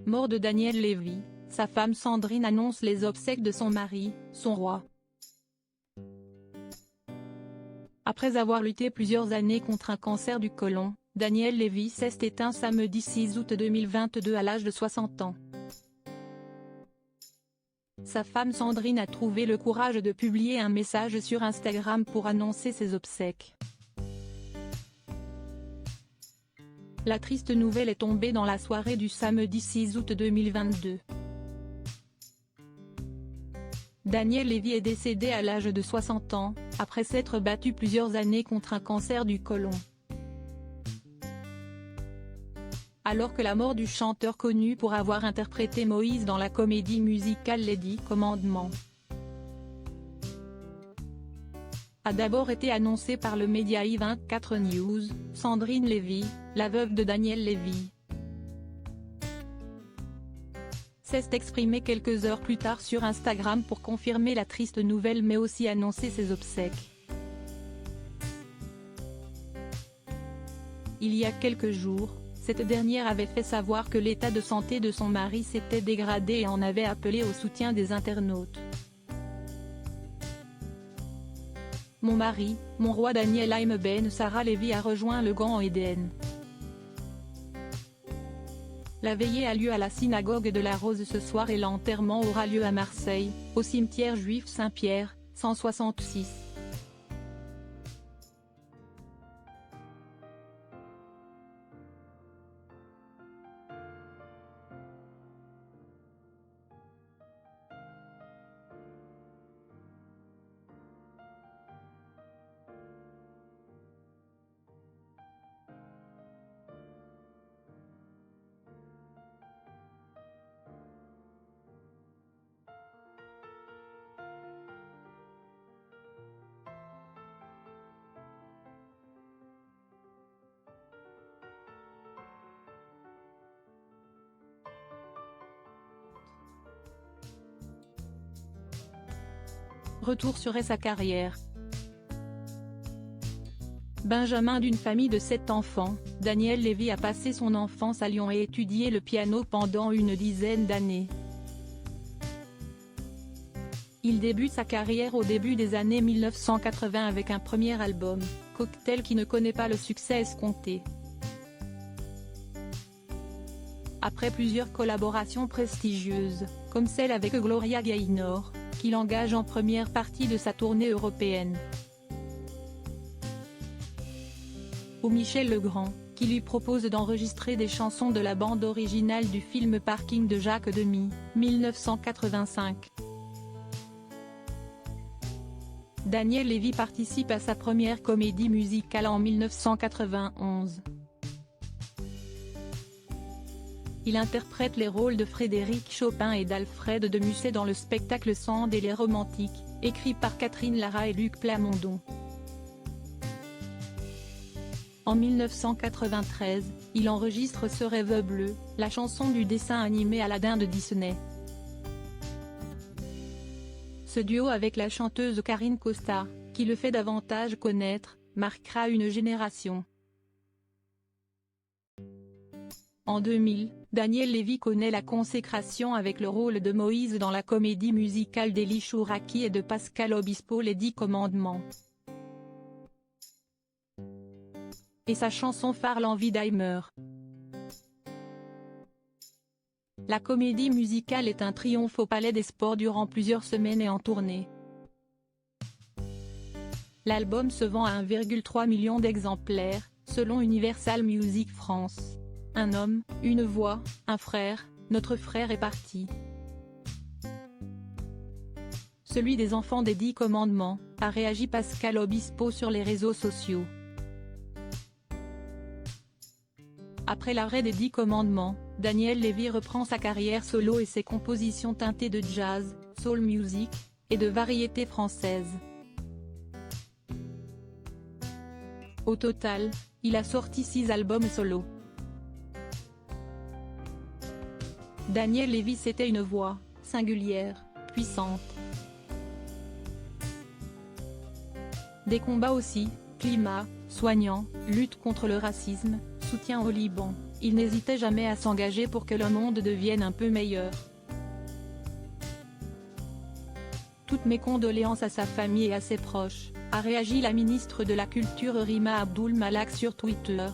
Mort de Daniel Lévy, sa femme Sandrine annonce les obsèques de son mari, son roi. Après avoir lutté plusieurs années contre un cancer du côlon, Daniel Lévy s'est éteint samedi 6 août 2022 à l'âge de 60 ans. Sa femme Sandrine a trouvé le courage de publier un message sur Instagram pour annoncer ses obsèques. La triste nouvelle est tombée dans la soirée du samedi 6 août 2022. Daniel Lévy est décédé à l'âge de 60 ans, après s'être battu plusieurs années contre un cancer du côlon. Alors que la mort du chanteur connu pour avoir interprété Moïse dans la comédie musicale Les 10 Commandements a d'abord été annoncée par le média i24 News, Sandrine Lévy, la veuve de Daniel Lévy, s'est exprimée quelques heures plus tard sur Instagram pour confirmer la triste nouvelle mais aussi annoncer ses obsèques. Il y a quelques jours, cette dernière avait fait savoir que l'état de santé de son mari s'était dégradé et en avait appelé au soutien des internautes. Mon mari, mon roi Daniel Ben Sarah Lévy a rejoint le Gan Eden. La veillée a lieu à la synagogue de la Rose ce soir et l'enterrement aura lieu à Marseille, au cimetière juif Saint-Pierre, 166. Retour sur sa carrière. Benjamin d'une famille de 7 enfants, Daniel Lévy a passé son enfance à Lyon et étudié le piano pendant une dizaine d'années. Il débute sa carrière au début des années 1980 avec un premier album, Cocktail, qui ne connaît pas le succès escompté. Après plusieurs collaborations prestigieuses, comme celle avec Gloria Gaynor, qu'il engage en première partie de sa tournée européenne, ou Michel Legrand, qui lui propose d'enregistrer des chansons de la bande originale du film Parking de Jacques Demy, 1985. Daniel Lévy participe à sa première comédie musicale en 1991. Il interprète les rôles de Frédéric Chopin et d'Alfred de Musset dans le spectacle Sand et les Romantiques, écrit par Catherine Lara et Luc Plamondon. En 1993, il enregistre Ce rêve bleu, la chanson du dessin animé Aladdin de Disney. Ce duo avec la chanteuse Karine Costa, qui le fait davantage connaître, marquera une génération. En 2000, Daniel Lévy connaît la consécration avec le rôle de Moïse dans la comédie musicale d'Elie Chouraki et de Pascal Obispo Les 10 Commandements. Et sa chanson phare L'envie d'Heimer. La comédie musicale est un triomphe au Palais des Sports durant plusieurs semaines et en tournée. L'album se vend à 1,3 million d'exemplaires, selon Universal Music France. Un homme, une voix, un frère, notre frère est parti. Celui des enfants des 10 commandements, a réagi Pascal Obispo sur les réseaux sociaux. Après l'arrêt des 10 commandements, Daniel Lévy reprend sa carrière solo et ses compositions teintées de jazz, soul music, et de variété française. Au total, il a sorti 6 albums solo. Daniel Lévy c'était une voix, singulière, puissante. Des combats aussi, climat, soignant, lutte contre le racisme, soutien au Liban. il n'hésitait jamais à s'engager pour que le monde devienne un peu meilleur. Toutes mes condoléances à sa famille et à ses proches, a réagi la ministre de la Culture Rima Abdul Malak sur Twitter.